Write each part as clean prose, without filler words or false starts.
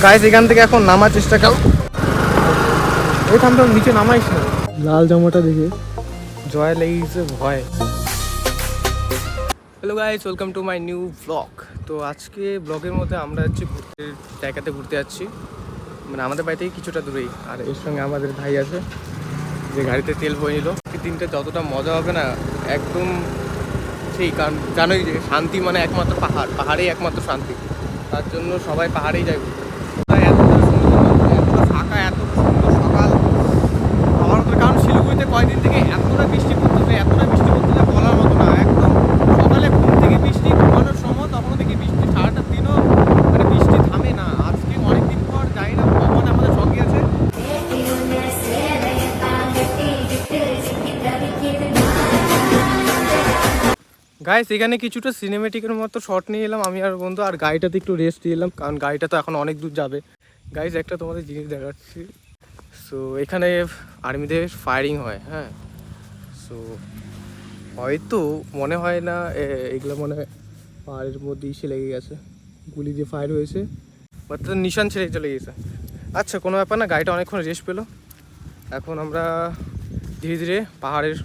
Guys এখান থেকে এখন নামার চেষ্টা করো। ওই থামটা নিচে নামাইস না, লাল জামাটা দেখে জয় লেগেছে ভয়। Hello guys, welcome to my new blog. তো আজকে ব্লগের মধ্যে আমরা হচ্ছে জায়গাতে ঘুরতে যাচ্ছি, মানে আমাদের বাড়ি থেকে কিছুটা দূরেই। আর এর সঙ্গে আমাদের ভাই আছে যে গাড়িতে তেল বয়ে নিল। দিনটা যতটা মজা হবে না একদম সেই, কারণ জানোই যে শান্তি মানে একমাত্র পাহাড়েই একমাত্র শান্তি। তার জন্য সবাই পাহাড়েই যায় ঘুরতে। এতটা সুন্দর, এতটা ফাঁকা, এতটা সুন্দর সকাল আমার মতো। কারণ শিলিগুড়িতে কয়েকদিন থেকে এতটা বৃষ্টি পড়তেছে বলার মতো না। একদম সকালে ঘুম থেকে বৃষ্টি, ঘুমানোর সময় তখনও থেকে বৃষ্টি, সারাটা দিনও মানে বৃষ্টি থামে না। আজকে অনেকদিন পর যাই না, ভগবান আমাদের সঙ্গে আছে। গাইস এখানে কিছুটা সিনেমেটিকের মতো শট নিয়ে এলাম আমি আর বন্ধু, আর গাড়িটাতে একটু রেস্ট দিয়ে এলাম কারণ গাড়িটা তো এখন অনেক দূর যাবে। গাইস একটা তোমাদের জিনিস দেখাচ্ছি। সো এখানে আর্মিদের ফায়ারিং হয়, হ্যাঁ। সো হয়তো মনে হয় না এগুলো মনে হয় পাহাড়ের মধ্যে এসে লেগে গেছে, গুলি দিয়ে ফায়ার হয়েছে, বাট নিশান ছেড়ে চলে গেছে। আচ্ছা কোনো ব্যাপার না, গাড়িটা অনেকক্ষণ রেস্ট পেলো। এখন আমরা ধীরে ধীরে পাহাড়ের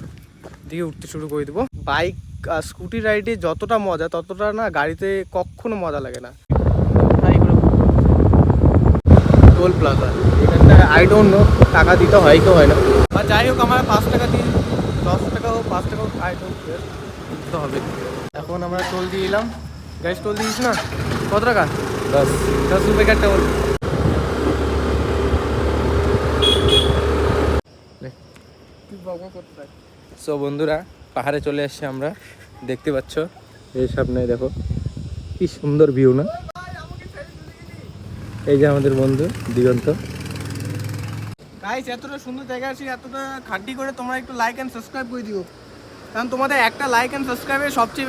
দিকে উঠতে শুরু করে দেবো। বাইক আর স্কুটি রাইডে যতটা মজা ততটা না গাড়িতে কখনো মজা লাগে না। টোল প্লাজা এখানটা আই ডোন্ট নো টাকা দিতে হয় কেউ হয় না, বা যাই হোক আমার 5 টাকা দিয়ে 10 টাকা হোক 5 টাকা হোক আই ডোন্ট কেয়ার, দিতে হবে। এখন আমরা টোল দিয়ে এলাম। গাইস টোল দিয়েছি না? কত টাকা? 10 রুপে का টোল। সো বন্ধুরা পাহাড়ে চলে এসেছি আমরা, দেখতে পাচ্ছ এই সামনে দেখো কি সুন্দর ভিউ না। এই যে আমাদের বন্ধু দিগন্ত। গাইস এতটা সুন্দর জায়গা আছে, এতটা খাটি করে তোমরা একটু লাইক এন্ড সাবস্ক্রাইব করে দিও, কারণ তোমাদের একটা লাইক এন্ড সাবস্ক্রাইবে সবচেয়ে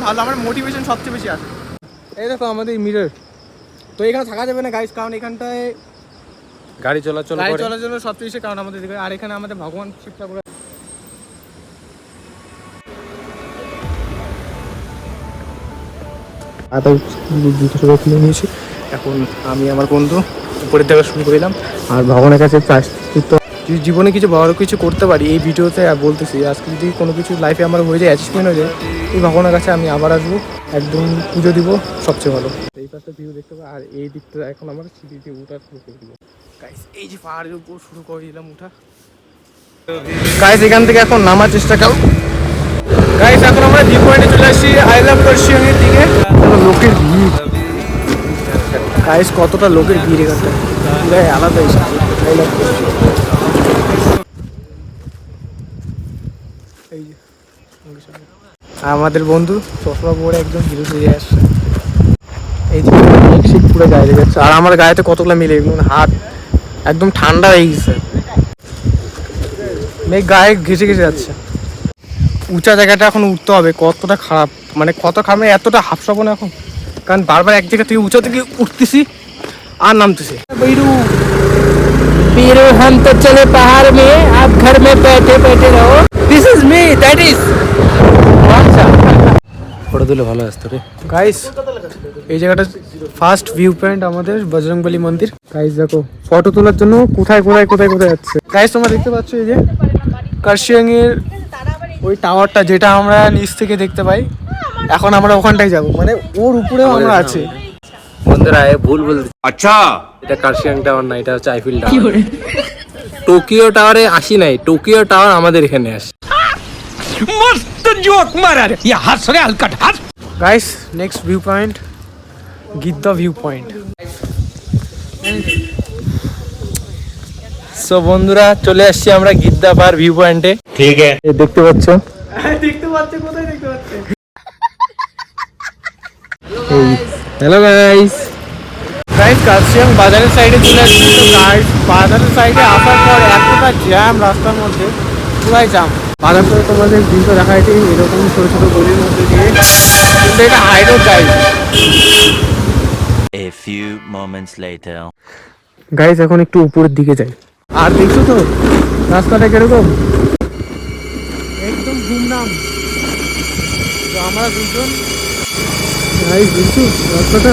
ভালো, আমার মোটিভেশন সবচেয়ে বেশি আসে। এই দেখো আমাদের মিরর। তো এখানে থাকা যাবে না গাইস, কারণ এখানটায় গাড়ি চলাচল জন্য সবচেয়ে বেশি কারণ আমাদের দিকে। আর এখানে আমাদের ভগবান শিব ঠাকুর। খুলে নিয়েছি। এখন আমি আমার বন্ধু উপরের দেখা শুরু করলাম, আর ভগবানের কাছে জীবনে কিছু বড় কিছু করতে পারি এই ভিডিওতে বলতেছি। আজকে যদি কোনো কিছু লাইফে আমার হয়ে যায়, অ্যাচিভমেন্ট হয়ে যায়, এই ভগবানের কাছে আমি আবার আসবো, একদম পুজো দিব, সবচেয়ে ভালো। এই পাশে ভিউ দেখতে পাবো, আর এই দিকটা এখন আমার সিঁড়ি দিয়ে উঠা শুরু করে দিব। গাইস এই যে পাহাড়ের উপর শুরু করে দিলাম উঠা। গাইস এখান থেকে এখন নামার চেষ্টা করো। গাইস এখন আমরা ভিউ পয়েন্টে চলে আসছি, আই লাভ কার্শিয়াংয়ের দিকে। লোকের ভিড় গাইস, কতটা লোকের ভিড় এখানটা, পুরো আলাদা। এই যে আমাদের বন্ধু চশমা পরে একদম হিরো সেজে আসছে। এই যে শীত পুরো গায়ে লেগে যাচ্ছে, আর আমার গায়েতে কতগুলো মিলে এগুলো, হাত একদম ঠান্ডা হয়ে গেছে, মেঘ গায়ে ঘেসে ঘেসে যাচ্ছে। উঁচা জায়গাটা এখন উঠতে হবে, কতটা খারাপ, মানে কত খারাপ, এতটা হাফসাবো না এখন, কারণ বারবার এক জায়গা থেকে উঁচা থেকে উঠতেছি আর নামতেছি। वीरो हम तो चले पहाड़ में, आप घर में बैठे बैठे रहो। This is me, that is আচ্ছা ফটো তুলে ভালো আসতো রে। গাইস এই জায়গাটা ফার্স্ট ভিউ পয়েন্ট আমাদের বজরংবলী মন্দির। গাইস দেখো ফটো তোলার জন্য কোথায় যাচ্ছে। গাইস তোমরা দেখতে পাচ্ছ এই যে কার্শিয়াং এর ওই টাওয়ারটা, যেটা আমরা নিচ থেকে দেখতে পাই। এখন আমরা ওখানটায় যাব, মানে ওর উপরেও আমরা আছি। বন্ধুরা এ ভুল বলতে, আচ্ছা এটা কার্শিয়াং টাওয়ার না, এটা হচ্ছে আইফেল টাওয়ার। টোকিও টাওয়ারে আসি নাই, টোকিও টাওয়ার আমাদের এখানে আসে। মস্ত জোক মারা রে, ইয়া হাস রে হালকাট হাস। Guys next viewpoint Gidda viewpoint. So বন্ধুরা চলে আসছি আমরা গিদ্দা পার ভিউ পয়েন্টে। ঠিক আছে দেখতে পাচ্ছ, কোথায় দেখতে পাচ্ছ? Hello guys. গাইস কার্শিয়াং বাজারের সাইডে চলে আসছি। তো গাইস বাজারের সাইডে আসার পর এতটা জ্যাম রাস্তার মধ্যে, পুরাই জ্যাম। বাজার করে তোমাদের ভিউটা দেখাইছি এরকম ছোট ছোট গলির মধ্যে দিয়ে, কিন্তু এটা high road guys. A few moments later. Guys এখন একটু উপরের দিকে যাই, আর দেখছো তো রাস্তাটা কিরকম, একদম গুমনাম। তো আমরা দুজন গাইস দেখছো রাস্তাটা